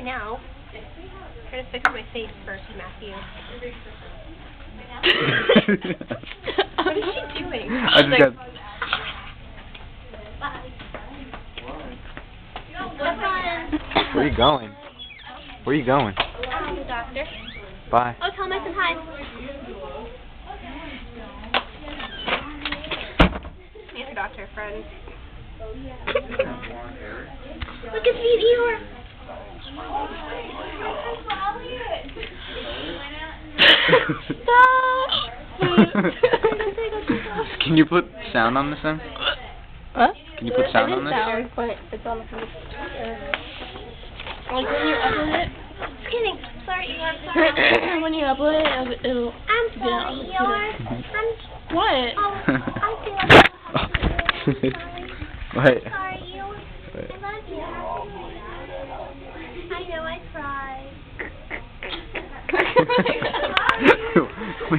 now. I'm trying to fix my face first, Matthew. What is she doing? I just got... Where are you going? Where are you going? I'm the doctor. Bye. Oh, tell my son hi. He's your doctor friend. Look at me, Eeyore. Stop. Can you put sound on this then? What? Can you put sound on this? Sound, but it's on the computer. Like when you upload it. Just kidding. Sorry, Eeyore. I'm sorry. When you upload it, it'll. I'm sorry, Eeyore. What? Oh, Wait. Sorry, Eeyore. I love you. I know I cried.